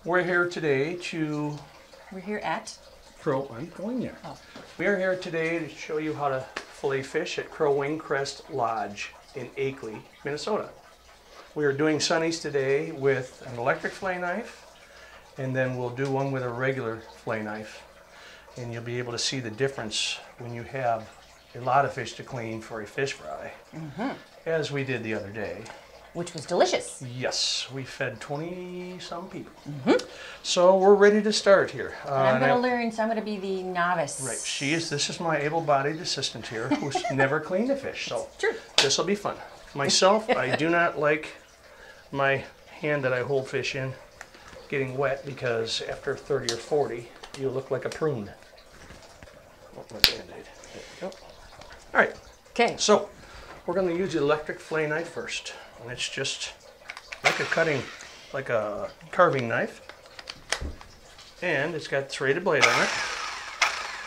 We're here today to... We're here at? I'm going there. Oh. We are here today to show you how to fillet fish at Crest Lodge in Akeley, Minnesota. We are doing sunnies today with an electric fillet knife, and then we'll do one with a regular fillet knife. And you'll be able to see the difference when you have a lot of fish to clean for a fish fry, as we did the other day. Which was delicious. Yes, we fed 20-some people. So we're ready to start here. And I'm going to learn, so I'm going to be the novice. Right, this is my able-bodied assistant here who's never cleaned a fish, so True. This will be fun. Myself, I do not like my hand that I hold fish in getting wet, because after 30 or 40, you look like a prune. Oh, my Band-Aid. There we go. All right. Okay. So we're going to use the electric fillet knife first. And it's just like a carving knife. And it's got a serrated blade on it.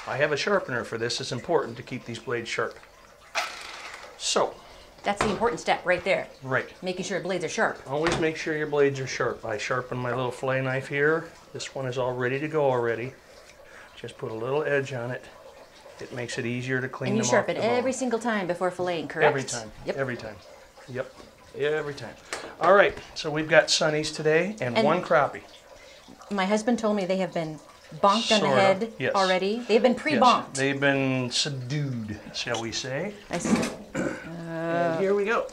I have a sharpener for this. It's important to keep these blades sharp. So. That's the important step right there. Right. Making sure blades are sharp. Always make sure your blades are sharp. I sharpen my little fillet knife here. This one is all ready to go already. Just put a little edge on it. It makes it easier to clean them off. And you sharpen every single time before filleting, correct? Every time. Yep. Every time. Yep. Every time. All right, so we've got sunnies today and one crappie. My husband told me they have been bonked on the head yes. already. They've been pre-bonked. Yes, they've been subdued, shall we say. I see. And here we go.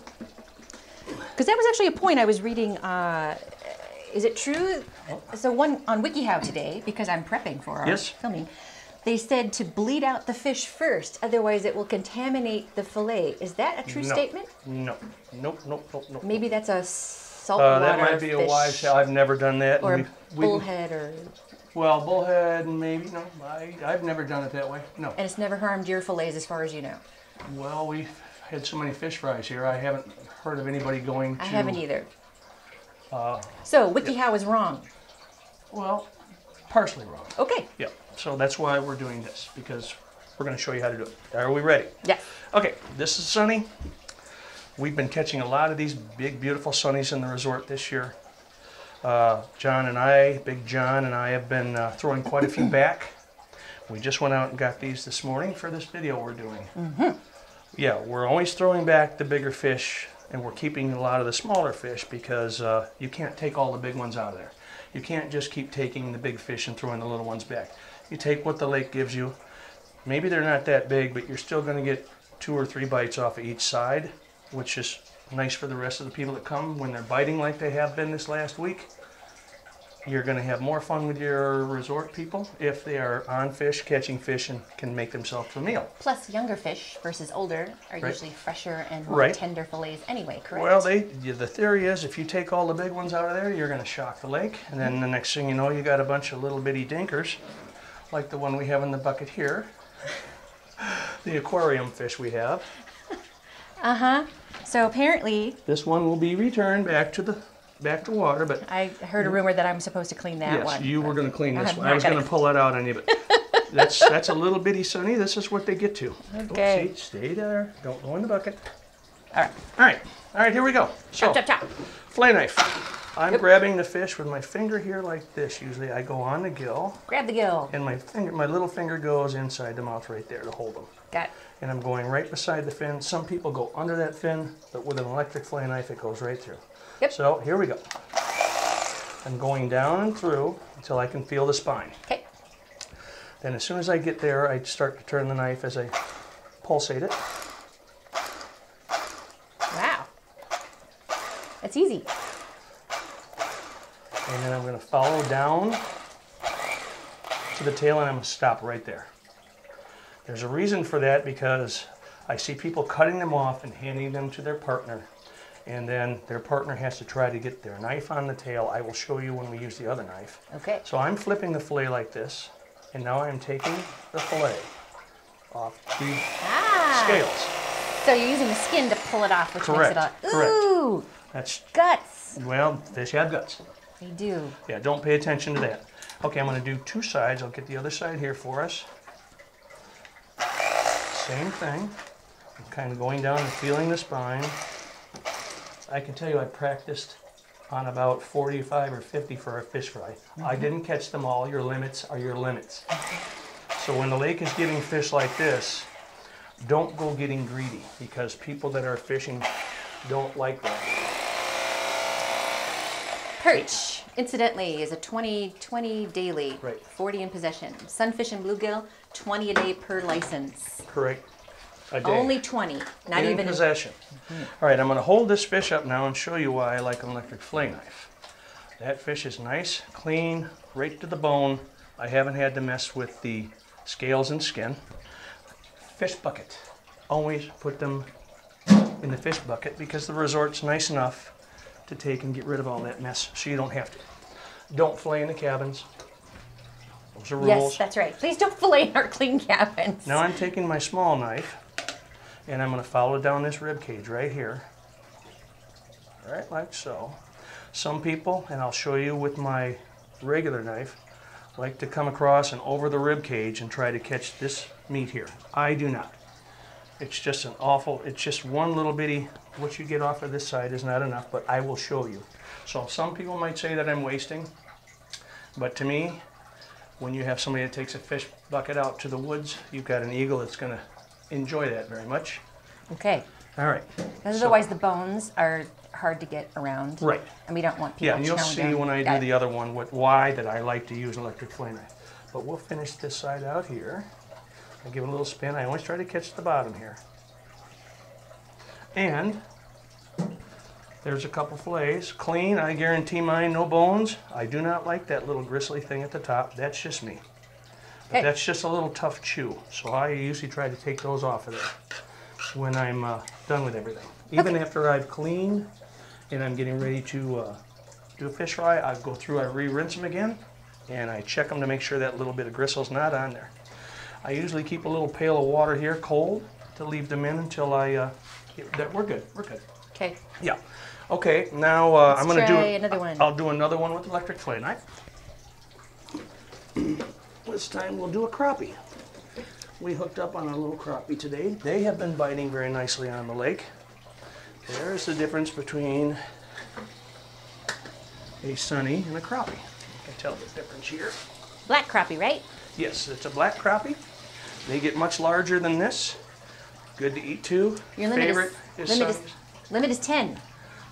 Because that was actually a point I was reading. Is it true? So one on WikiHow today, because I'm prepping for our filming, they said to bleed out the fish first, otherwise it will contaminate the fillet. Is that a true statement? No. Nope. Maybe that's a saltwater that might be fish. A wives' tale. I've never done that. Or bullhead or... Well, bullhead, maybe. No, I've never done it that way. No. And it's never harmed your fillets as far as you know? Well, we've had so many fish fries here. I haven't heard of anybody going to... I haven't either. So, WikiHow is wrong. Well, partially wrong. Okay. Yeah. So that's why we're doing this, because we're going to show you how to do it. Are we ready? Yeah. Okay, this is Sunny. We've been catching a lot of these big, beautiful sunnies in the resort this year. Big John and I have been throwing quite a few back. We just went out and got these this morning for this video we're doing. Yeah, we're always throwing back the bigger fish, and we're keeping a lot of the smaller fish because you can't take all the big ones out of there. You can't just keep taking the big fish and throwing the little ones back. You take what the lake gives you. Maybe they're not that big, but you're still going to get 2 or 3 bites off of each side, which is nice for the rest of the people that come when they're biting like they have been this last week. You're going to have more fun with your resort people if they are on fish, catching fish, and can make themselves a meal. Plus, younger fish versus older are usually fresher and more tender fillets anyway, correct? Well, the theory is if you take all the big ones out of there, you're going to shock the lake. And then the next thing you know, you got a bunch of little bitty dinkers, like the one we have in the bucket here. The aquarium fish we have. So apparently... This one will be returned back to water, but... I heard a rumor that I'm supposed to clean that one. Yes, you were going to clean this one. I was going to pull that out on you, but that's a little bitty sunny. This is what they get to. Okay. Oh, see, stay there. Don't go in the bucket. All right, here we go. So, chop. fillet knife. I'm grabbing the fish with my finger here like this. Usually I go on the gill. Grab the gill. And my little finger goes inside the mouth right there to hold them. Got it. And I'm going right beside the fin. Some people go under that fin, but with an electric fillet knife, it goes right through. Yep. So here we go. I'm going down and through until I can feel the spine. Okay. Then as soon as I get there, I start to turn the knife as I pulsate it. Wow. That's easy. And then I'm going to follow down to the tail, and I'm going to stop right there. There's a reason for that, because I see people cutting them off and handing them to their partner, and then their partner has to try to get their knife on the tail. I will show you when we use the other knife. Okay. So I'm flipping the fillet like this, and now I'm taking the fillet off the scales. So you're using the skin to pull it off, which makes it all... Ooh! That's guts. Well, fish have guts. They do. Yeah, don't pay attention to that. Okay, I'm going to do 2 sides. I'll get the other side here for us. Same thing. I'm kind of going down and feeling the spine. I can tell you I practiced on about 45 or 50 for a fish fry. I didn't catch them all. Your limits are your limits. So when the lake is getting fish like this, don't go getting greedy, because people that are fishing don't like that. Perch, incidentally, is a 20 daily, Right. 40 in possession. Sunfish and bluegill, 20 a day per license. Correct. A day. Only 20, not in even possession. All right, I'm going to hold this fish up now and show you why I like an electric fillet knife. That fish is nice, clean, right to the bone. I haven't had to mess with the scales and skin. Fish bucket. Always put them in the fish bucket because the resort's nice enough to take and get rid of all that mess, so you don't have to. Don't fillet in the cabins. Those are rules. Yes, that's right. Please don't fillet in our clean cabins. Now I'm taking my small knife and I'm going to follow down this rib cage right here. Right, like so. Some people, and I'll show you with my regular knife, like to come across and over the rib cage and try to catch this meat here. I do not. It's just it's just one little bitty, what you get off of this side is not enough, but I will show you. So some people might say that I'm wasting, but to me, when you have somebody that takes a fish bucket out to the woods, you've got an eagle that's going to enjoy that very much. Okay. All right. Because otherwise the bones are hard to get around. Right. And we don't want people Yeah, and you'll chowing see down. when I Got do it. the other one why that I like to use an electric fillet knife. But we'll finish this side out here. I give it a little spin. I always try to catch the bottom here. And there's a couple fillets. Clean, I guarantee mine, no bones. I do not like that little gristly thing at the top. That's just me. But Okay. that's just a little tough chew. So I usually try to take those off of there when I'm done with everything. Even after I've cleaned and I'm getting ready to do a fish fry, I go through, I re-rinse them again, and I check them to make sure that little bit of gristle's not on there. I usually keep a little pail of water here cold to leave them in until we're good, we're good. Okay. Yeah. Okay, now I'm going to do try another one. I'll do another one with electric fillet knife. This time we'll do a crappie. We hooked up on a little crappie today. They have been biting very nicely on the lake. There's the difference between a sunny and a crappie. You can tell the difference here. Black crappie, right? Yes, it's a black crappie. They get much larger than this. Good to eat too. Your limit Favorite is, is limit is 10.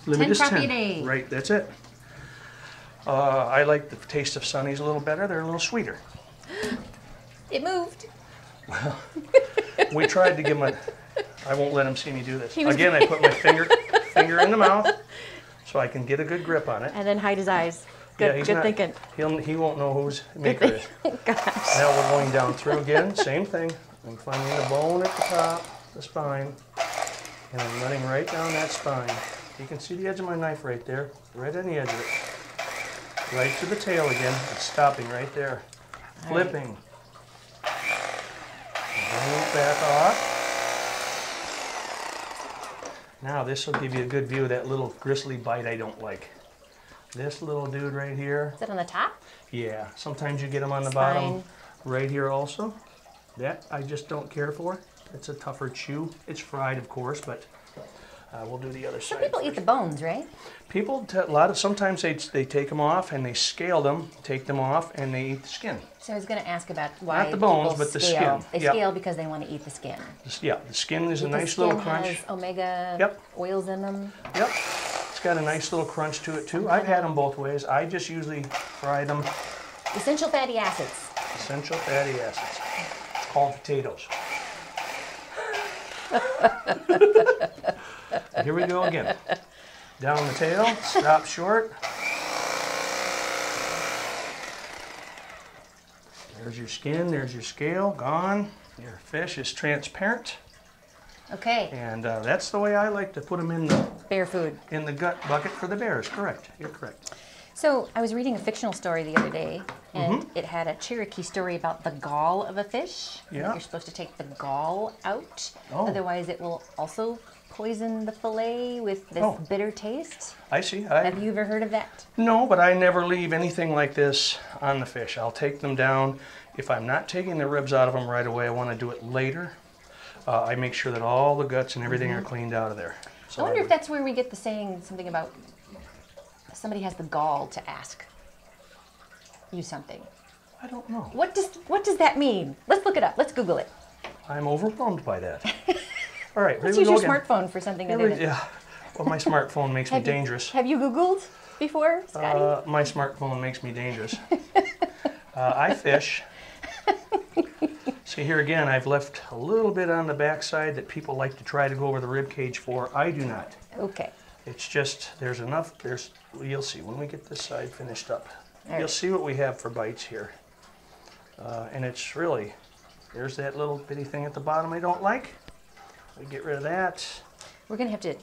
Limit 10 is crappie 10. a day. Right, that's it. I like the taste of sunnies a little better. They're a little sweeter. It moved. We tried to give him I won't let him see me do this. He was- Again, I put my finger in the mouth so I can get a good grip on it. And then hide his eyes. Yeah, Good, he's good not- thinking. He won't know whose maker it is. Oh, gosh. Now we're going down through again, same thing. I'm finding the bone at the top, the spine, and I'm running right down that spine. You can see the edge of my knife right there, right on the edge of it. Right to the tail again, and stopping right there. Flipping. Move back off. Now this will give you a good view of that little gristly bite I don't like. This little dude right here, Is it on the top? yeah, sometimes you get them on the Spine. bottom right here also. That I just don't care for. It's a tougher chew. It's fried, of course, but we'll do the other Some side. people eat the bones, right? People, sometimes they take them off and they scale them, take them off, and they eat the skin. So I was going to ask about why Not the bones, people but the scale. skin. They Yep. scale because they want to eat the skin. Yeah, the skin is a The nice skin little crunch. has omega Yep. oils in them. Yep, it's got a nice little crunch to it too. I've had them both ways. I just usually fry them. Essential fatty acids. Essential fatty acids. It's called potatoes. Here we go again. Down the tail, stop short. There's your skin, there's your scale, gone. Your fish is transparent. Okay. And that's the way I like to put them in Bear food. the gut bucket for the bears. Correct, you're correct. So I was reading a fictional story the other day, and Mm-hmm. it had a Cherokee story about the gall of a fish. and that Yeah. You're supposed to take the gall out, Oh. otherwise it will also poison the fillet with this Oh. bitter taste. I see. Have you ever heard of that? No, but I never leave anything like this on the fish. I'll take them down. If I'm not taking the ribs out of them right away, I want to do it later. I make sure that all the guts and everything are cleaned out of there. So I wonder I if that's where we get the saying something about somebody has the gall to ask you something? I don't know. What does that mean? Let's look it up. Let's Google it. I'm overwhelmed by that. All right, Let's use your smartphone for something I didn't. Yeah. Well, my smartphone makes me dangerous. Have you Googled before, Scotty? My smartphone makes me dangerous. I fish. See, here again, I've left a little bit on the backside that people like to try to go over the rib cage for. I do not. Okay. It's just, there's enough, you'll see when we get this side finished up. All right. You'll see what we have for bites here. And it's really, there's that little bitty thing at the bottom I don't like. We get rid of that. We're going to have to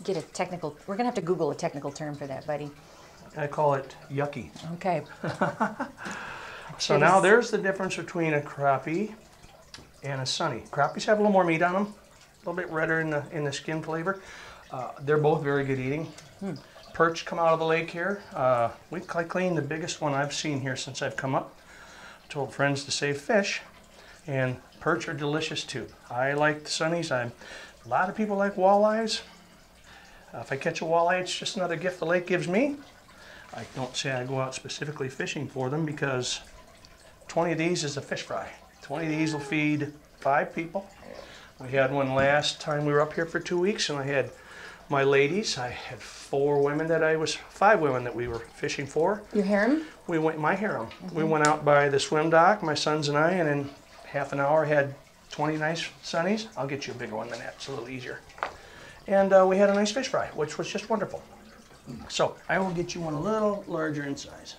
get a technical, we're going to have to Google a technical term for that, buddy. I call it yucky. Okay. So now there's the difference between a crappie and a sunny. Crappies have a little more meat on them, a little bit redder in the skin flavor. They're both very good eating. Perch come out of the lake here. I cleaned the biggest one I've seen here since I've come up. Told friends to save fish, and perch are delicious too. I like the sunnies. A lot of people like walleyes. If I catch a walleye, it's just another gift the lake gives me. I don't say I go out specifically fishing for them because 20 of these is a fish fry. 20 of these will feed 5 people. We had one last time we were up here for 2 weeks, and I had my ladies. I had 5 women that we were fishing for. Your harem? My harem. We went out by the swim dock, my sons and I, and in half an hour had 20 nice sunnies. I'll get you a bigger one than that. It's a little easier. And we had a nice fish fry, which was just wonderful. So I will get you one a little larger in size.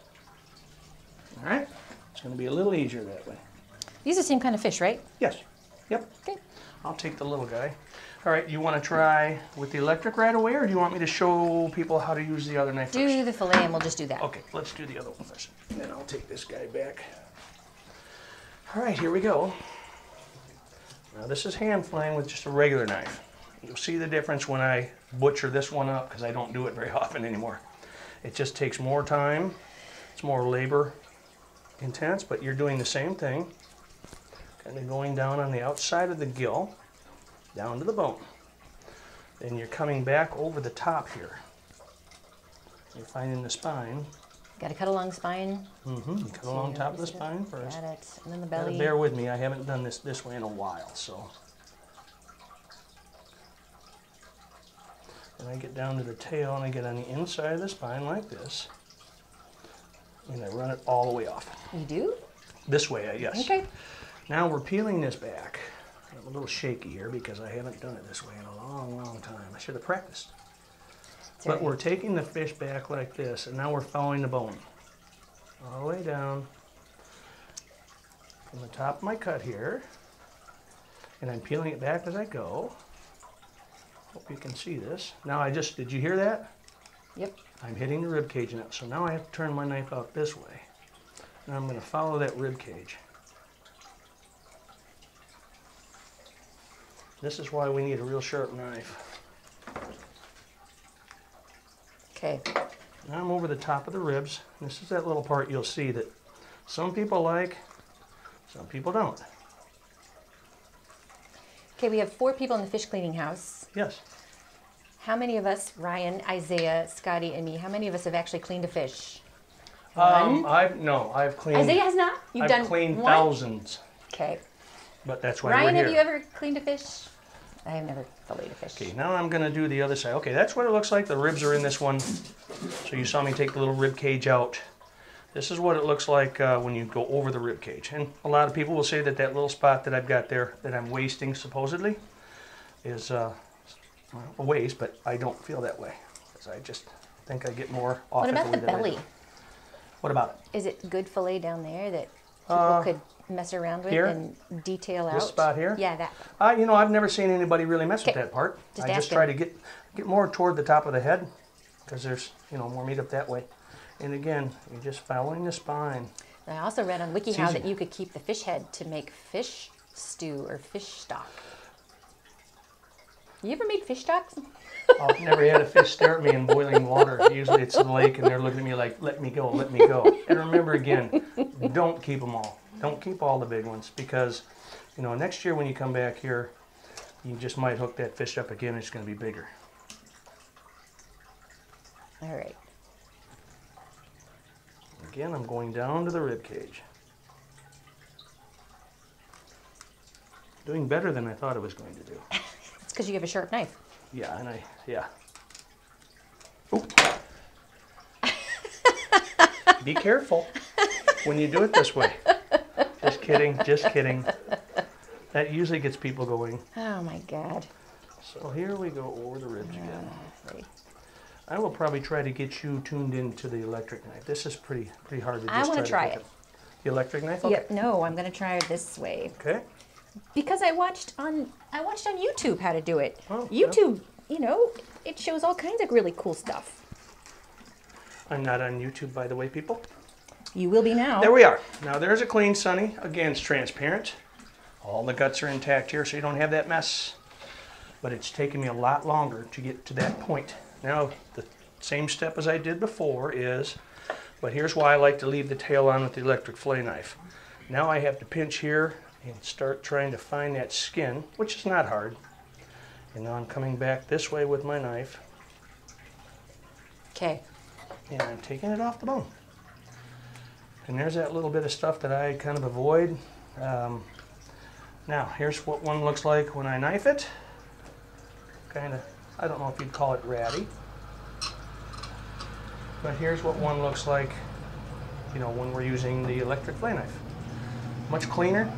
All right? It's going to be a little easier that way. These are the same kind of fish, right? Yes. Yep. Okay. I'll take the little guy. All right, you want to try with the electric right away, or do you want me to show people how to use the other knife first? Do the fillet and we'll just do that. Okay, let's do the other one first. And then I'll take this guy back. All right, here we go. Now this is hand filleting with just a regular knife. You'll see the difference when I butcher this one up because I don't do it very often anymore. It just takes more time. It's more labor intense, but you're doing the same thing. Kind of going down on the outside of the gill, down to the bone. Then you're coming back over the top here. You're finding the spine. Got to cut along the spine. Cut along top of the spine first. Got it. And then the belly. Bear with me, I haven't done this way in a while, so. And I get down to the tail and I get on the inside of the spine like this. And I run it all the way off. You do? This way, yes. Okay. Now we're peeling this back. I'm a little shaky here because I haven't done it this way in a long, long time. I should have practiced. But we're taking the fish back like this, and now we're following the bone. All the way down from the top of my cut here. And I'm peeling it back as I go. Hope you can see this. Now did you hear that? Yep. I'm hitting the rib cage now. So now I have to turn my knife out this way. And I'm going to follow that rib cage. This is why we need a real sharp knife. Okay. Now I'm over the top of the ribs. This is that little part you'll see that some people like, some people don't. Okay, we have 4 people in the fish cleaning house. Yes. How many of us, Ryan, Isaiah, Scotty, and me, how many of us have actually cleaned a fish? I've cleaned. Isaiah has not? I've cleaned thousands. Okay. But that's why Ryan, we're here. have you ever cleaned a fish? I have never filleted a fish. Okay, now I'm going to do the other side. Okay, that's what it looks like. The ribs are in this one. So you saw me take the little rib cage out. This is what it looks like when you go over the rib cage. And a lot of people will say that little spot that I've got there that I'm wasting supposedly is a waste, but I don't feel that way. Because I just think I get more off What about the than I do. belly? What about it? Is it good fillet down there that people could mess around with here? and detail out? This spot here? Yeah, that. I've never seen anybody really mess with Okay. that part. Just I just ask try them. to get more toward the top of the head because there's more meat up that way. And again, you're just following the spine. I also read on WikiHow easy. that you could keep the fish head to make fish stew or fish stock. You ever made fish stocks? I've never had a fish stare at me in boiling water. Usually it's the lake and they're looking at me like, let me go, let me go. And remember again, don't keep them all. Don't keep all the big ones because, next year when you come back here, you just might hook that fish up again. It's going to be bigger. All right. Again, I'm going down to the rib cage. Doing better than I thought I was going to do. It's because you have a sharp knife. Yeah, yeah. Oop. Be careful when you do it this way. Just kidding, just kidding. That usually gets people going. Oh my God. So here we go over the ribs again. Right. I will probably try to get you tuned into the electric knife. This is pretty hard to just I want to try pick it. The electric knife? Okay. Yeah, no, I'm going to try it this way. Okay. Because I watched on YouTube how to do it. Oh, YouTube, you know, it shows all kinds of really cool stuff. I'm not on YouTube, by the way, people. You will be now. There we are. Now there's a clean Sonny. Again, it's transparent. All the guts are intact here, so you don't have that mess. But it's taken me a lot longer to get to that point. Now, the same step as I did before is, but here's why I like to leave the tail on with the electric fillet knife. Now I have to pinch here and start trying to find that skin, which is not hard. And now I'm coming back this way with my knife. Okay. And I'm taking it off the bone. And there's that little bit of stuff that I kind of avoid. Now, here's what one looks like when I knife it. Kind of, I don't know if you'd call it ratty. But here's what one looks like, you know, when we're using the electric fillet knife. Much cleaner.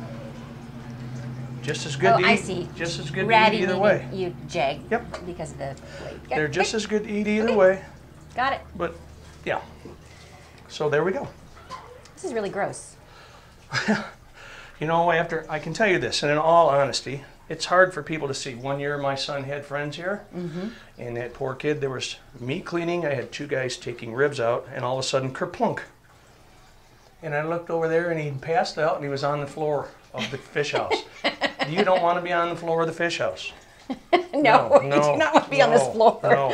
Just as good to eat. I see. Just as good Ratty to eat either way. You jag. Yep. Because of the blade. Okay. They're just as good to eat either way. Got it. But, yeah. So there we go. This is really gross. You know, I can tell you this, and in all honesty, it's hard for people to see. One year my son had friends here, and that poor kid, there was me cleaning, I had two guys taking ribs out, and all of a sudden, kerplunk. And I looked over there, and he'd passed out, and he was on the floor of the fish house. You don't want to be on the floor of the fish house. No, you do not want to be on this floor. No.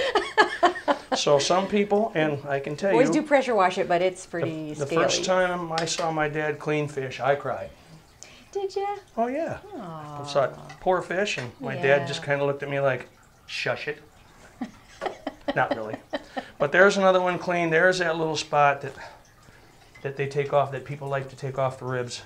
So some people, and I can tell Always you, do pressure wash it, but it's pretty the scaly. first time I saw my dad clean fish, I cried. Did you? Oh yeah. I saw it, poor fish, and my dad just kind of looked at me like, shush it. Not really. But there's another one clean. There's that little spot that they take off, that people like to take off the ribs.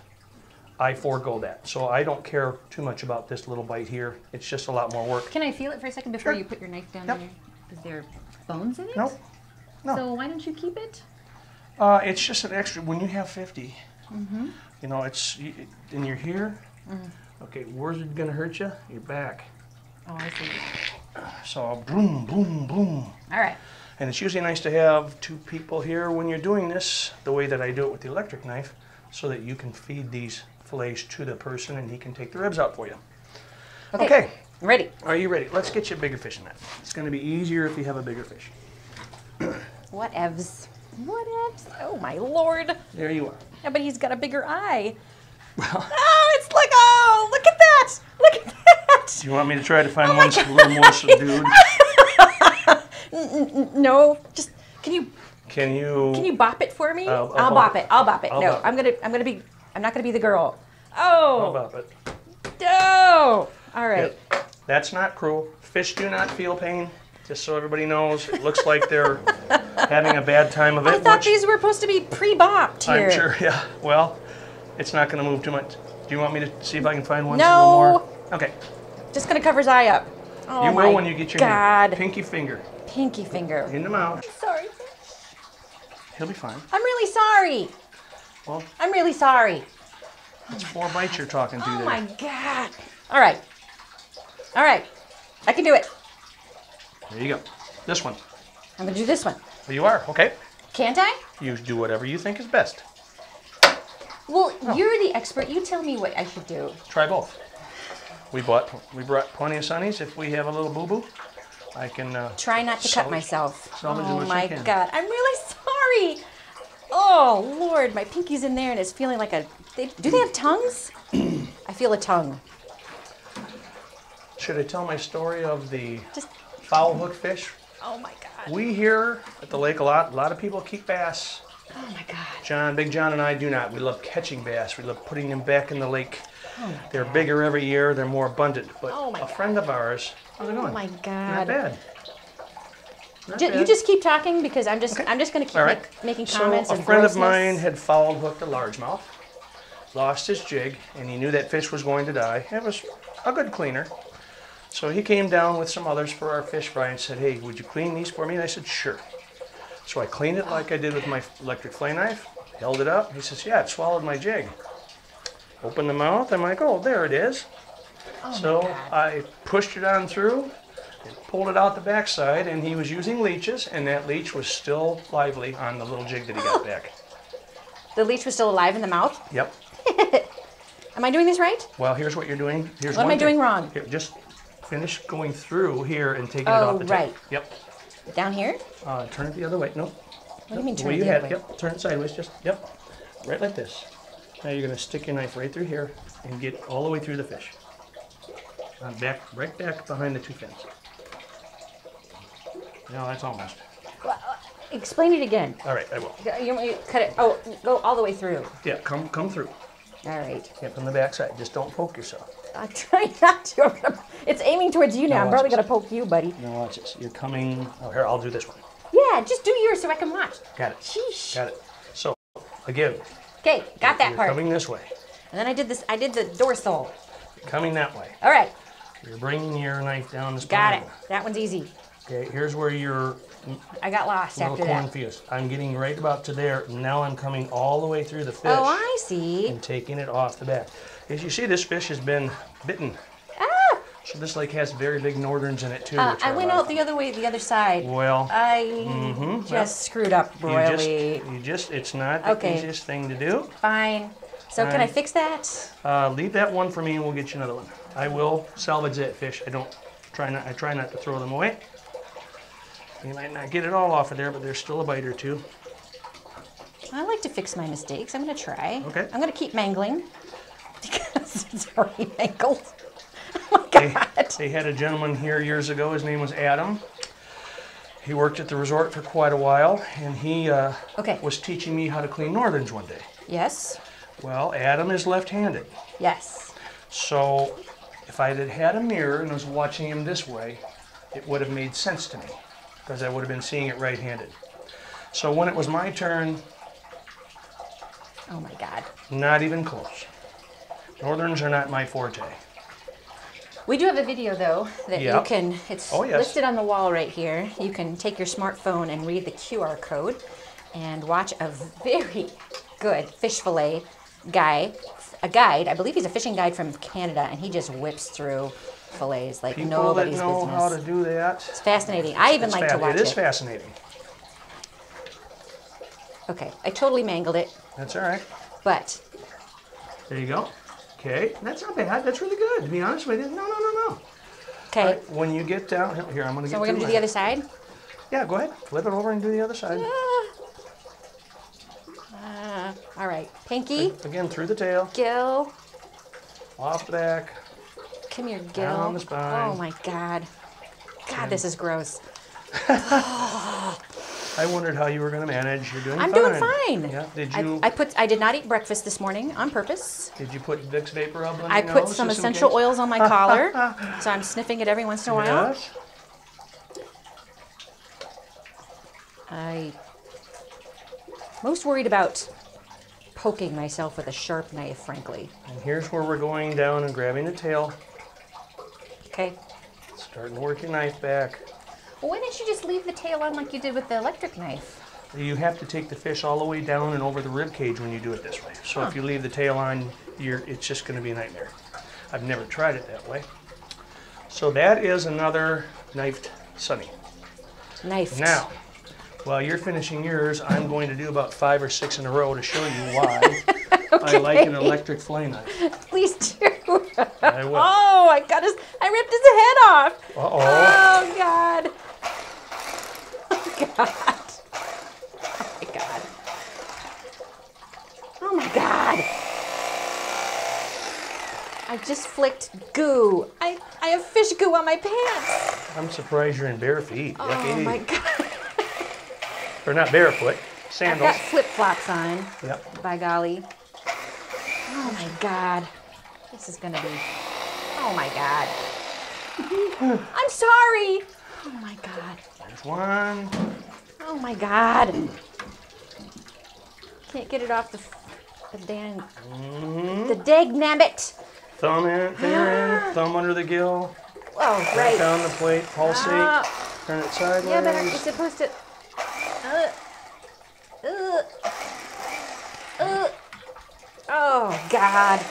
I forego that. So I don't care too much about this little bite here. It's just a lot more work. Can I feel it for a second before Sure. you put your knife down Yep. there? Is there bones in it? Nope. No. So why don't you keep it? It's just an extra, when you have 50, you know, and you're here, okay, where's it gonna hurt you? Your back. Oh, I see. So boom, boom, boom. All right. And it's usually nice to have two people here when you're doing this, the way that I do it with the electric knife, so that you can feed these fillets to the person and he can take the ribs out for you. Okay. I'm ready. Are you ready? Let's get you a bigger fishing net. It's going to be easier if you have a bigger fish. Whatevs. Whatevs. Oh, my Lord. There you are. Yeah, but he's got a bigger eye. Well, Oh, it's like, oh, look at that. Look at that. do you want me to try to find one a little more subdued? No, just, can you Can you bop it for me? I'll I'll bop it. I'll bop it. I'll No, bop I'm not gonna be the girl. How Oh, about it? no. All right. Yeah. That's not cruel. Fish do not feel pain. Just so everybody knows, it looks like they're having a bad time of it. I thought these were supposed to be pre-bopped here. I'm sure, yeah. Well, it's not going to move too much. Do you want me to see if I can find one? No. A little more? Okay. Just gonna cover his eye up. Oh, You my will when you get your God. pinky finger Pinky finger. in the mouth. Sorry. He'll be fine. I'm really sorry. Well, I'm really sorry. it's 4 bites you're talking to Oh there. my God. All right. All right. I can do it. There you go. This one. I'm gonna do this one. There you are. Okay. Can't I? You do whatever you think is best. Well, you're the expert. You tell me what I should do. Try both. We brought plenty of sunnies. If we have a little boo-boo, I can Try not to cut myself. salvage Oh what you my can. God. I'm really sorry. Oh Lord, my pinky's in there and it's feeling like do they have tongues? I feel a tongue. Should I tell my story of the Just, foul hook fish? oh my God. We here at the lake a lot of people keep bass. Oh my God. Big John and I do not. We love catching bass. We love putting them back in the lake. Oh my They're God. bigger every year. They're more abundant. But Oh my a friend of ours, how's it Oh going? my Not God. bad. You just keep talking because I'm just going to keep making comments. So a friend of mine had foul hooked a largemouth, lost his jig, and he knew that fish was going to die. It was a good cleaner. So he came down with some others for our fish fry and said, hey, would you clean these for me? And I said, sure. So I cleaned it like I did with my electric fillet knife, held it up. He says, yeah, it swallowed my jig. Open the mouth. I'm like, oh, there it is. Oh so I pushed it on through, and pulled it out the backside, and he was using leeches, and that leech was still lively on the little jig that he got back. The leech was still alive in the mouth? Yep. Am I doing this right? Well, here's what you're doing. What am I doing wrong? Here, just finish going through here and taking it off the tip. Right. Yep. Down here? Turn it the other way. Nope. What do you mean the turn way it you the had other it. way? Yep. Turn it sideways. Just, yep. Right like this. Now you're going to stick your knife right through here and get all the way through the fish. Right back behind the two fins. No, that's almost. Well, explain it again. All right, I will. You want me to cut it? Oh, go all the way through. Yeah, come through. All right. Yeah, from the back side. Just don't poke yourself. I'm trying not to. It's aiming towards you now. I'm probably going to poke you, buddy. Now watch this. You're coming. Oh, here, I'll do this one. Yeah, just do yours so I can watch. Got it. Sheesh. Got it. So, again. Okay, got that you're part. Coming this way. And then I did this. I did the dorsal. Coming that way. All right. You're bringing your knife down the Got spine. it. That one's easy. Okay, here's where your I got lost little after that. cornfields. I'm getting right about to there. Now I'm coming all the way through the fish. Oh, I see. And taking it off the back. As you see, this fish has been bitten. Ah! So this lake has very big northerns in it too. Which I are went out the other way, the other side. Well, I just screwed up royally. It's not the easiest thing to do. Fine. So can I fix that? Leave that one for me and we'll get you another one. I will salvage that fish. I try not to throw them away. You might not get it all off of there, but there's still a bite or two. I like to fix my mistakes. I'm going to try. Okay. I'm going to keep mangling because it's already mangled. Oh my God. They had a gentleman here years ago. His name was Adam. He worked at the resort for quite a while, and he was teaching me how to clean northerns one day. Yes. Well, Adam is left-handed. Yes. So if I had had a mirror and was watching him this way, it would have made sense to me because I would have been seeing it right-handed. So when it was my turn, oh my God. Not even close. Northerns are not my forte. We do have a video though that you can, it's listed on the wall right here. You can take your smartphone and read the QR code and watch a very good fish fillet guide. I believe he's a fishing guide from Canada, and he just whips through fillets like nobody's business. People that know how to do that. It's fascinating. I even like to watch it. It is fascinating. Okay, I totally mangled it. That's all right. But there you go. Okay, that's not bad. That's really good. To be honest with you, no. Okay. Right, when you get down here, I'm going to get. So we're going to do the other side. Yeah, go ahead. Flip it over and do the other side. All right, pinky. Again, through the tail. Gill. Off the back. Come here, Gill. Down on the spine. Oh my God. God, this is gross. I wondered how you were going to manage. You're doing fine. I'm doing fine. Yeah. Did you? I did not eat breakfast this morning on purpose. Did you put Vicks Vapor Rub on I your put nose some just in essential case? oils on my collar, so I'm sniffing it every once in a while. Yes. I'm most worried about poking myself with a sharp knife, frankly. And here's where we're going down and grabbing the tail. Okay. Starting to work your knife back. Well, why didn't you just leave the tail on like you did with the electric knife? You have to take the fish all the way down and over the rib cage when you do it this way. So if you leave the tail on, it's just going to be a nightmare. I've never tried it that way. So that is another knifed sunny. Knifed. Now, while you're finishing yours, I'm going to do about 5 or 6 in a row to show you why I like an electric fillet knife. Please do. I will. Oh, I ripped his head off. Uh-oh. Oh, God. Oh, God. Oh, my God. Oh, my God. I just flicked goo. I have fish goo on my pants. I'm surprised you're in bare feet. Oh, Yucky. my God. Or not barefoot, I've sandals. got flip-flops on. Yep. By golly. Oh, my God. This is going to be... Oh, my God. I'm sorry. Oh my God. There's one. Oh my God. Can't get it off the dang. The dagnabbit. Thumb in, finger in, thumb under the gill. Oh, Back right. down the plate, pulsate. Turn it sideways. Yeah, but you're supposed to. Oh, God.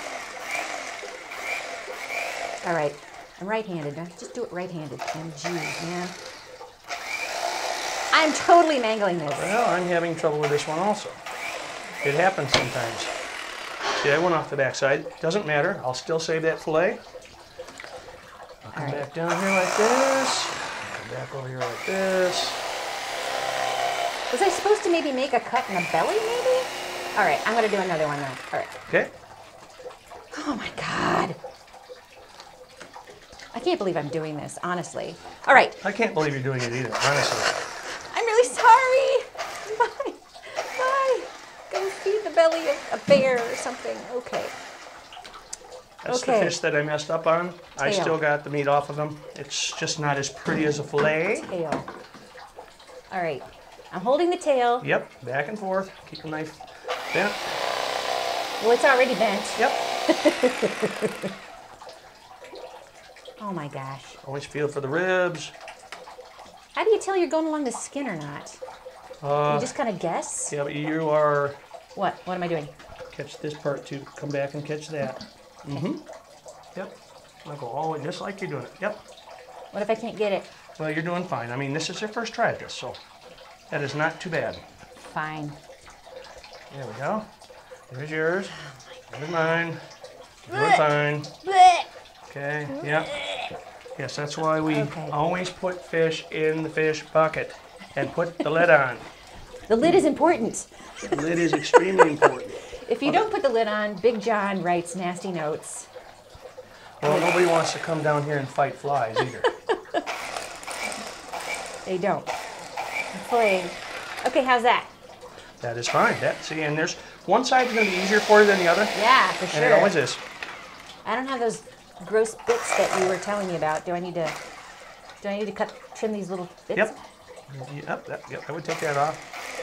All right. I'm right-handed. Just do it right-handed. And geez, man. I'm totally mangling this. Well, I'm having trouble with this one also. It happens sometimes. See, I went off the backside. Doesn't matter. I'll still save that fillet. I'll come back down here like this. Come back over here like this. Was I supposed to maybe make a cut in the belly, maybe? All right, I'm going to do another one, though. All right. Okay. Oh, my God. I can't believe I'm doing this, honestly. All right. I can't believe you're doing it either, honestly. I'm really sorry. Bye. Bye. Go feed the belly of a bear or something. Okay. That's the fish that I messed up on. I still got the meat off of them. It's just not as pretty as a fillet. Tail. All right. I'm holding the tail. Yep, back and forth. Keep the knife bent. Well, it's already bent. Yep. Oh my gosh. Always feel for the ribs. How do you tell you're going along the skin or not? You just kind of guess? Yeah, but you are... What? What am I doing? Catch this part too. Come back and catch that. Mm-hmm. Yep. I'll go all the way just like you're doing it. Yep. What if I can't get it? Well, you're doing fine. I mean, this is your first try at this, so that is not too bad. Fine. There we go. There's yours. There's mine. You're doing fine. Okay, yep. Yes, that's why we always put fish in the fish bucket and put the lid on. The lid is important. The lid is extremely important. If you don't put the lid on, Big John writes nasty notes. Well, nobody wants to come down here and fight flies either. They don't. I'm playing. Okay, how's that? That is fine. See, and there's one side's going to be easier for you than the other. Yeah, for sure. And it always is. I don't have those gross bits that you were telling me about. Do I need to trim these little bits? Yep. Yep, I would take that off.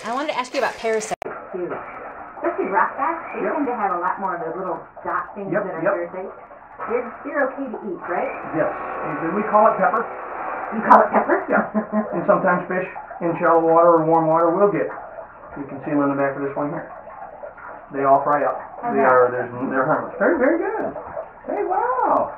I wanted to ask you about parasites. Especially rock bats, they tend to have a lot more of the little dot things that are parasites. They're okay to eat, right? Yes. And we call it pepper. You call it pepper? Yeah. And sometimes fish in shallow water or warm water will get. You can see them on the back of this one here. They all fry up. They're harmless. Very, very good. Hey, wow.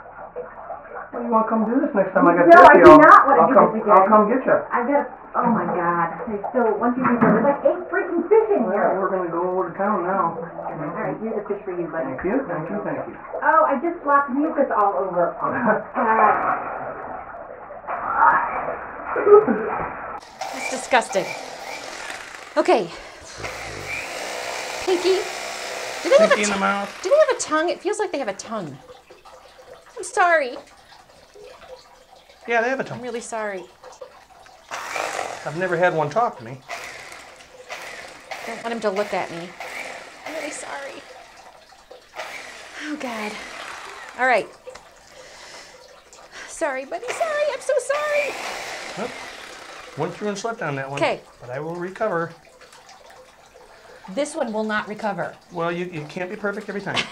Well, you want to come do this next time I get No, I turkey? do not want to do this again. I'll come get you. I've got, oh my God. So once you do this, there's like 8 freaking fish in here. Well, we're going to go over to town now. All right, here's a fish for you, buddy. Thank you, thank you, thank you. Oh, I just flopped mucus all over. Oh my God. It's disgusting. Okay. Pinky. Do they Pinky in the mouth. Do they have a tongue? It feels like they have a tongue. I'm sorry. Yeah, they have a I'm tongue. really sorry. I've never had one talk to me. I don't want him to look at me. I'm really sorry. Oh, God. All right. Sorry, buddy. Sorry. I'm so sorry. Well, went through and slept on that one. Okay. But I will recover. This one will not recover. Well, you can't be perfect every time.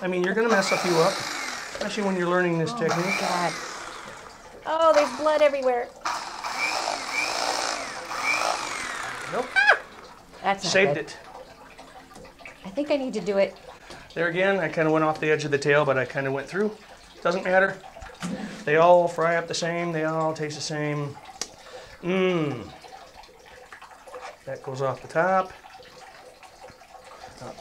I mean, you're going to mess a few up, especially when you're learning this technique. Oh, my God. Oh, there's blood everywhere. Nope. That's not Saved good. it. I think I need to do it. There again, I kind of went off the edge of the tail, but I kind of went through. Doesn't matter. They all fry up the same. They all taste the same. Mmm. That goes off the top.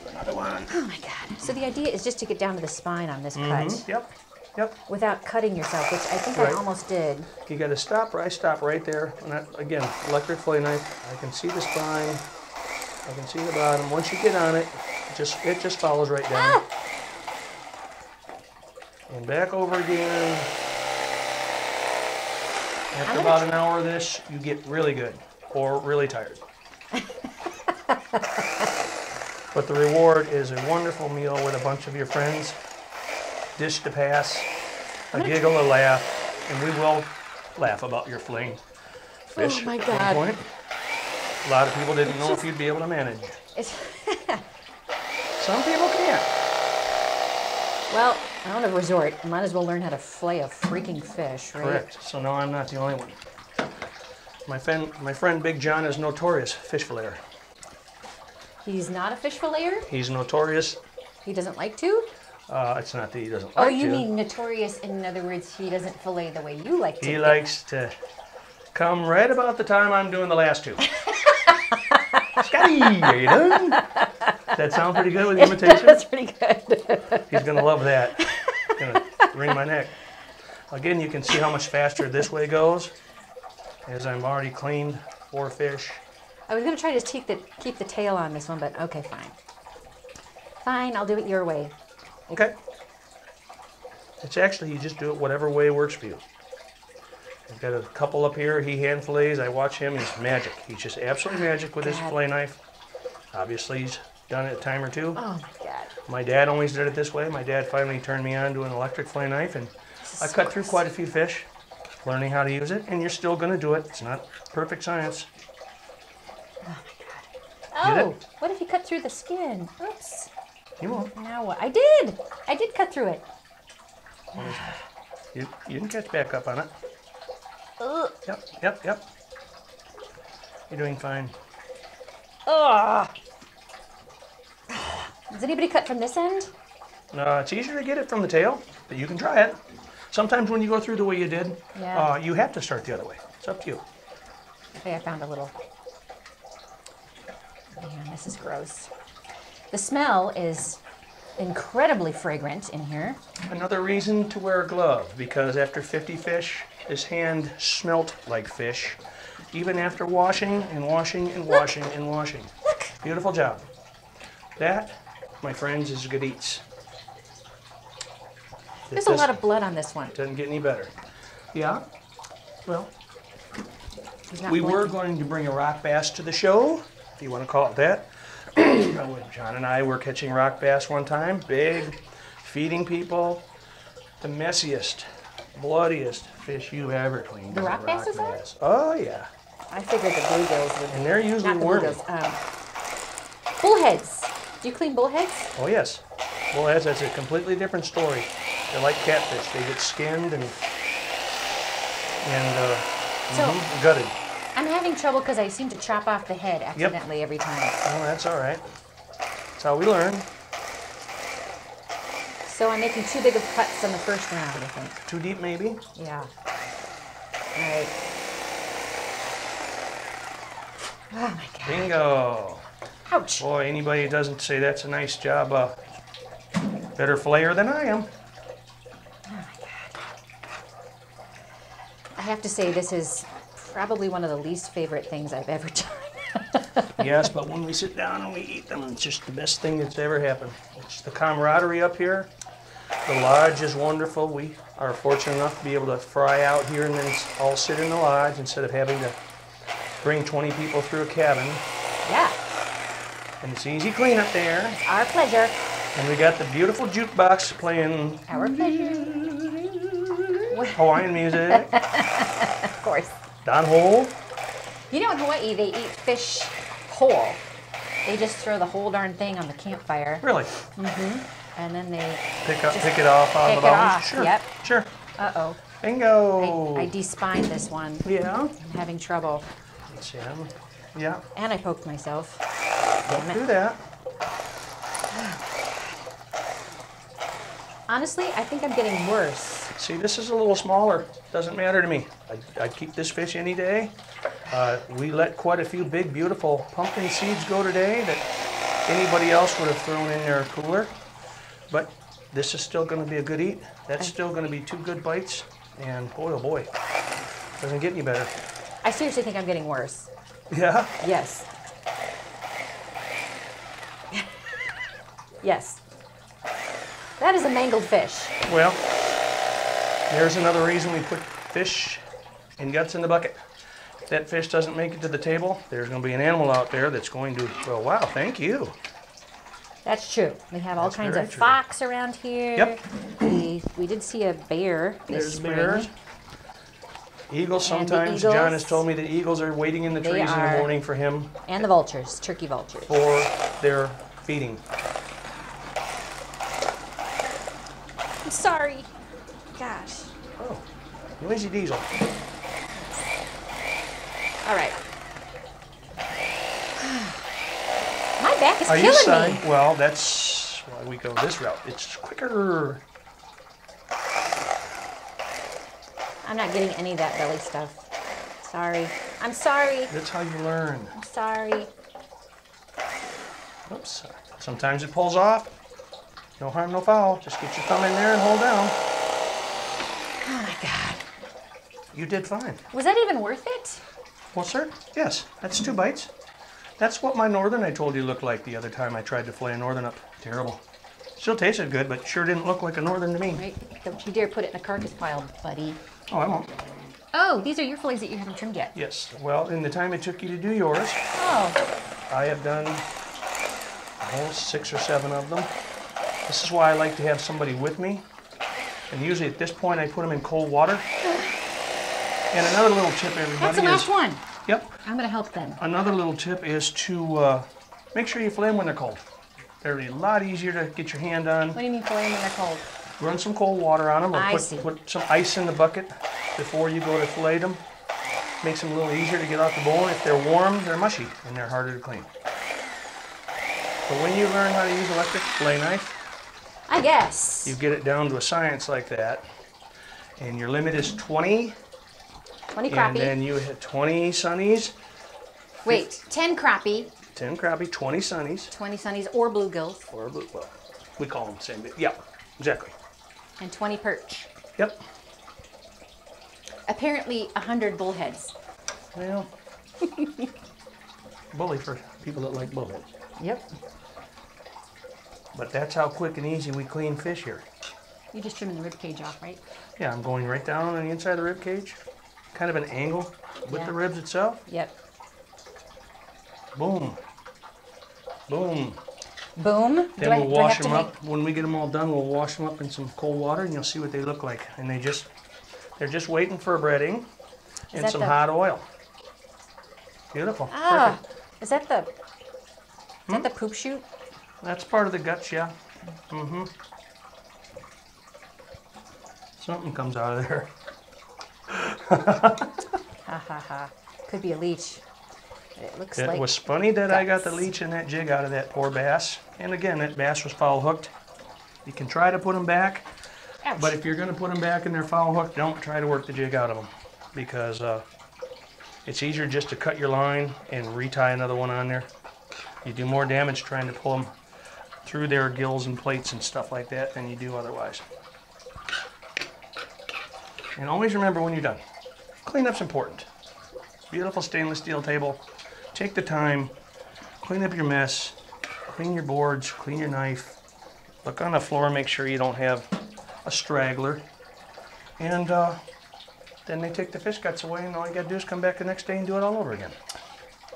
Another one. Oh my God. So the idea is just to get down to the spine on this cut. Yep. Without cutting yourself, which I think I almost did. You got to stop right there. And that, again, electric fillet knife. I can see the spine. I can see the bottom. Once you get on it, it just follows right down. And back over again. After about an hour of this, you get really good or really tired. But the reward is a wonderful meal with a bunch of your friends. Dish to pass, a giggle, a laugh, and we will laugh about your filleting fish. Oh my at God. one point. A lot of people didn't know if you'd be able to manage. Some people can't. Well, I own a resort. I might as well learn how to fillet a freaking fish, right? Correct. So now I'm not the only one. My friend Big John is notorious fish filleter. He's not a fish filleter? He's notorious. He doesn't like to? It's not that he doesn't like to. Oh, you mean notorious, in other words, he doesn't fillet the way you like to. He likes to come right about the time I'm doing the last two. Scotty, are you done? Does that sound pretty good with the imitation? That's pretty good. He's going to love that. He's going to wring my neck. Again, you can see how much faster this way goes, as I've already cleaned 4 fish. I was going to try to keep the tail on this one, but okay, fine. Fine, I'll do it your way. Okay. It's actually, you just do it whatever way works for you. I've got a couple up here. He hand fillets. I watch him. He's magic. He's just absolutely magic with his fillet knife. Obviously, he's done it a time or two. Oh my God. My dad always did it this way. My dad finally turned me on to an electric fillet knife, and I cut through quite a few fish, learning how to use it, and you're still going to do it. It's not perfect science. Oh my God. Get Oh, it? what if you cut through the skin? Oops. You won't. Now what? I did cut through it. You can catch back up on it. Ugh. Yep. You're doing fine. Ugh. Does anybody cut from this end? It's easier to get it from the tail, but you can try it. Sometimes when you go through the way you did, Yeah. you have to start the other way. It's up to you. Okay, I found a little. Man, this is gross. The smell is incredibly fragrant in here. Another reason to wear a glove, because after 50 fish, his hand smelt like fish, even after washing and washing and washing and washing. Look. Beautiful job. That, my friends, is good eats. There's a lot of blood on this one. Doesn't get any better. Yeah. Well, He's not we were blinking. going to bring a rock bass to the show, if you want to call it that. John and I were catching rock bass one time, big, feeding people. The messiest, bloodiest fish you've ever cleaned. The is a rock basses are? bass. Oh yeah. I figured the bluegills would. And they're usually Not the wormy. bluegills. Bullheads. Do you clean bullheads? Oh yes. Well, that's a completely different story. They're like catfish. They get skinned and gutted. I'm having trouble because I seem to chop off the head accidentally every time. Well, that's all right. That's how we learn. So I'm making too big of cuts on the first round, I think. Too deep, maybe? Yeah. All right. Oh my God. Bingo. Ouch. Boy, anybody who doesn't say that's a nice job, better flayer than I am. Oh my God. I have to say, this is probably one of the least favorite things I've ever done. Yes, but when we sit down and we eat them, it's just the best thing that's ever happened. It's the camaraderie up here. The lodge is wonderful. We are fortunate enough to be able to fry out here and then all sit in the lodge instead of having to bring 20 people through a cabin. Yeah. And it's easy clean up there. Our pleasure. And we got the beautiful jukebox playing Our pleasure. Hawaiian music. Of course. Don Hole. You know, in Hawaii, they eat fish whole. They just throw the whole darn thing on the campfire. Really? And then they Pick it off out of the pick it bones? off, Sure. yep. Sure. Uh-oh. Bingo. I despined this one. Yeah. I'm having trouble. Let's see. Yeah. And I poked myself. Don't do that. Honestly, I think I'm getting worse. See, this is a little smaller. Doesn't matter to me. I'd keep this fish any day. We let quite a few big, beautiful pumpkin seeds go today that anybody else would have thrown in their cooler. But this is still going to be a good eat. That's still going to be 2 good bites. And boy, oh boy, doesn't get any better. I seriously think I'm getting worse. Yeah? Yes. Yes. That is a mangled fish. Well, there's another reason we put fish and guts in the bucket. If that fish doesn't make it to the table, there's going to be an animal out there that's going to, well, wow, thank you. That's true. We have all That's kinds very of true. fox around here. Yep. We did see a bear this There's spring. bears. Eagles And the sometimes. eagles, John has told me the eagles are waiting in the they trees in the are. morning for him And the vultures, turkey vultures. for their feeding. I'm sorry. Gosh. Oh, noisy diesel. All right. My back is Are you killing sorry? me. Well, that's why we go this route. It's quicker. I'm not getting any of that belly stuff. Sorry. I'm sorry. That's how you learn. I'm sorry. Oops. Sometimes it pulls off. No harm, no foul. Just get your thumb in there and hold down. Oh my God. You did fine. Was that even worth it? Well, sir, yes. That's 2 bites. That's what my northern I told you looked like the other time I tried to fillet a northern up. Terrible. Still tasted good, but sure didn't look like a northern to me. Right. Don't you dare put it in a carcass pile, buddy. Oh, I won't. Oh, these are your fillets that you haven't trimmed yet. Yes. Well, in the time it took you to do yours, Oh. I have done a whole 6 or 7 of them. This is why I like to have somebody with me. And usually at this point I put them in cold water. And another little tip, everybody, That's the last one. Yep. I'm going to help them. Another little tip is to make sure you fillet them when they're cold. They're a lot easier to get your hand on. What do you mean fillet when they're cold? Run some cold water on them, or I see. put some ice in the bucket before you go to fillet them. Makes them a little easier to get off the bone. If they're warm, they're mushy and they're harder to clean. But when you learn how to use electric fillet knife, I guess. you get it down to a science like that, and your limit is 20, 20 and crappie. then you hit 20 sunnies, Wait, 10 crappie, 10 crappie, 20 sunnies, 20 sunnies or bluegills, or blue, well, we call them the same. Yeah, exactly. and 20 perch. Yep. Apparently 100 bullheads. Well, bully for people that like bullhead. Yep. But that's how quick and easy we clean fish here. You're just trimming the rib cage off, right? Yeah, I'm going right down on the inside of the rib cage, kind of an angle with Yeah. the ribs itself. Yep. Boom. Boom. Boom. Then we'll wash have them to up. When we get them all done, we'll wash them up in some cold water, and you'll see what they look like. And they're just waiting for a breading and that some the- hot oil. Beautiful. Ah, Perfect. is that the poop chute? That's part of the guts, yeah. Mm-hmm. Something comes out of there. Ha ha ha. Could be a leech. It looks It like was funny that I got the guts. leech and that jig out of that poor bass. And again, that bass was foul hooked. You can try to put them back, Ouch. but if you're going to put them back and they're foul hooked, don't try to work the jig out of them, because it's easier just to cut your line and retie another one on there. You do more damage trying to pull them through their gills and plates and stuff like that than you do otherwise. And always remember when you're done, cleanup's important. Beautiful stainless steel table. Take the time, clean up your mess, clean your boards, clean your knife. Look on the floor, make sure you don't have a straggler. And then they take the fish guts away, and all you gotta do is come back the next day and do it all over again.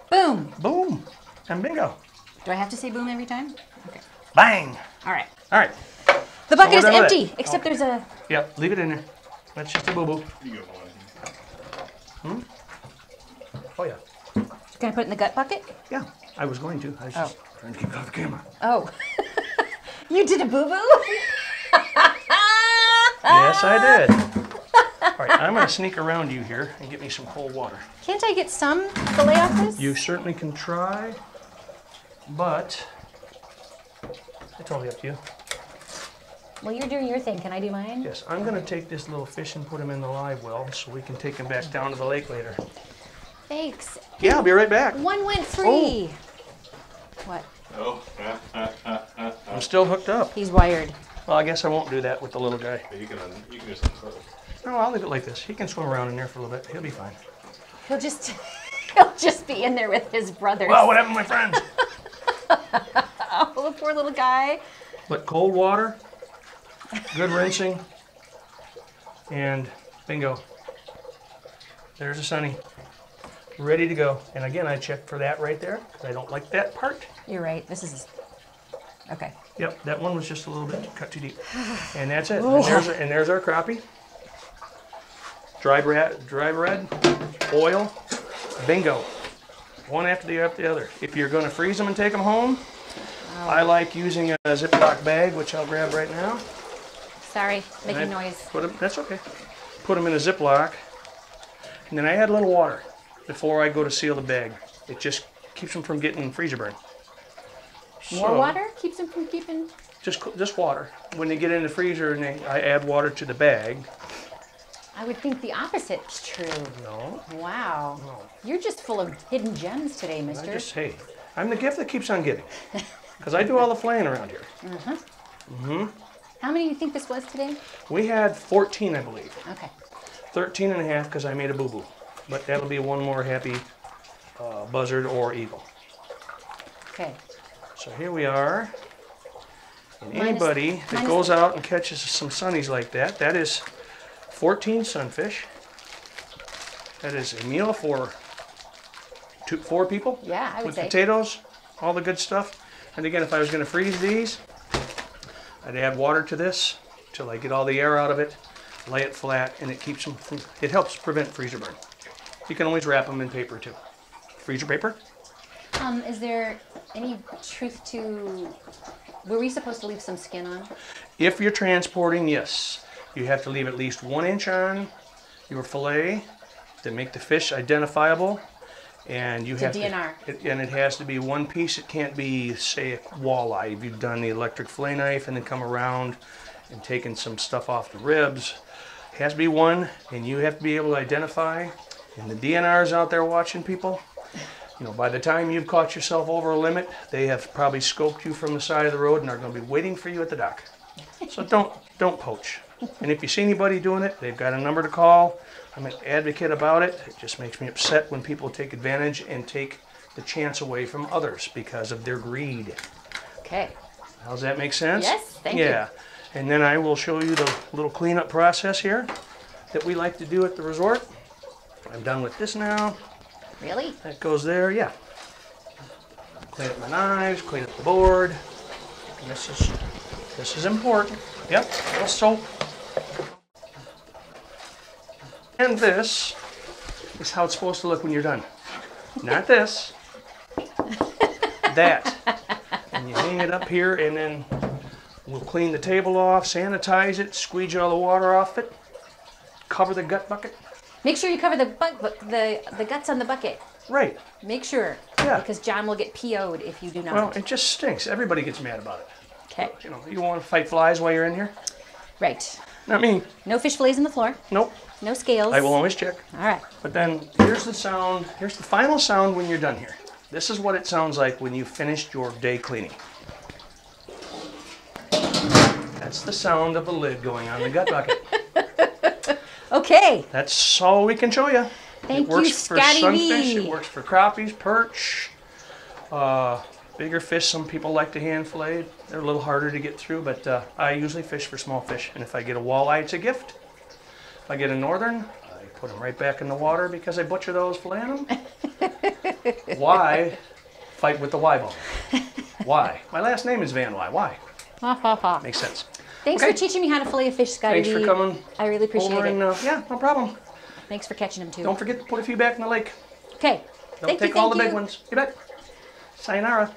Boom. Boom, and bingo. Do I have to say boom every time? Okay. Bang. All right. All right, The bucket we're is done with empty, it. except Okay. there's a. Yep, leave it in there. That's just a boo-boo. Oh yeah, Can I put it in the gut bucket? yeah, I was going to. I was just trying to keep it off the camera. Oh. You did a boo boo? Yes, I did. All right, I'm going to sneak around you here and get me some cold water. Can't I get some fillet off this? You certainly can try, but it's totally up to you. Well, you're doing your thing. Can I do mine? Yes, I'm going to take this little fish and put him in the live well so we can take him back down to the lake later. Thanks. Yeah, I'll be right back. One went free. What? Oh, I'm still hooked up. He's wired. Well, I guess I won't do that with the little guy. you can just unhook. No, I'll leave it like this. He can swim around in there for a little bit. He'll be fine. He'll just he'll just be in there with his brothers. Well, what happened to my friends? Oh, the poor little guy. But cold water, good rinsing, and bingo. There's a sunny. Ready to go. And again, I checked for that right there because I don't like that part. You're right. This is okay. Yep, that one was just a little bit cut too deep. And that's it. And there's our crappie. dry bread, oil, bingo. One after the other. If you're going to freeze them and take them home, I like using a Ziploc bag, which I'll grab right now. Sorry, making noise. That's okay. Put them in a Ziploc, and then I add a little water before I go to seal the bag. It just keeps them from getting freezer burn. More water keeps them from keeping. Just water. When they get in the freezer, and I add water to the bag. I would think the opposite's true. No. Wow. No. You're just full of hidden gems today, mister. Hey, I'm the gift that keeps on giving. Because I do all the flaying around here. How many do you think this was today? We had 14, I believe. Okay. 13 and a half because I made a boo-boo. But that'll be one more happy buzzard or eagle. Okay. So here we are. And anybody that goes out and catches some sunnies like that, that is 14 sunfish. That is a meal for 4 people. Yeah, I would say. With potatoes, all the good stuff. And again, if I was going to freeze these, I'd add water to this till I get all the air out of it, lay it flat, and it keeps them from, it helps prevent freezer burn. You can always wrap them in paper too. Freezer paper. Is there any truth to, were we supposed to leave some skin on? If you're transporting, yes. You have to leave at least 1 inch on your fillet to make the fish identifiable. And you have DNR. And it has to be one piece. It can't be, say, a walleye. If you've done the electric fillet knife and then come around and taken some stuff off the ribs, it has to be one, and you have to be able to identify. And the DNRs out there watching people, you know, by the time you've caught yourself over a limit, they have probably scoped you from the side of the road and are going to be waiting for you at the dock. So don't poach. And if you see anybody doing it, they've got a number to call. I'm an advocate about it. It just makes me upset when people take advantage and take the chance away from others because of their greed. Okay. Does that make sense? Yes, thank you. Yeah. And then I will show you the little cleanup process here that we like to do at the resort. I'm done with this now. Really? That goes there, yeah. Clean up my knives, clean up the board. And this is important. Yep, a little soap. And this is how it's supposed to look when you're done. Not this. That. And you hang it up here, and then we'll clean the table off, sanitize it, squeeze all the water off it, cover the gut bucket. Make sure you cover the guts on the bucket. Right. Make sure. Yeah. Because John will get PO'd if you do not. Well, it just stinks. Everybody gets mad about it. Okay. You know, you want to fight flies while you're in here? Right. Not me. No fish fillets on the floor. Nope. No scales. I will always check. All right. But then here's the sound. Here's the final sound when you're done here. This is what it sounds like when you've finished your day cleaning. That's the sound of the lid going on the gut bucket. Okay. That's all we can show you. Thank it works you, for Scotty sunfish. V. It works for crappies, perch, bigger fish. Some people like to hand fillet. They're a little harder to get through, but I usually fish for small fish. And if I get a walleye, it's a gift. If I get a northern, I put them right back in the water because I butcher those, filleting them. Why fight with the Y bone? Why? My last name is Van Wy. Why? Ha ha ha. Makes sense. Thanks Okay. for teaching me how to fillet a fish, Scotty. Thanks for coming. I really appreciate over it. and, yeah, no problem. Thanks for catching them too. Don't forget to put a few back in the lake. Okay. Don't take all the big ones. You bet. Sayonara.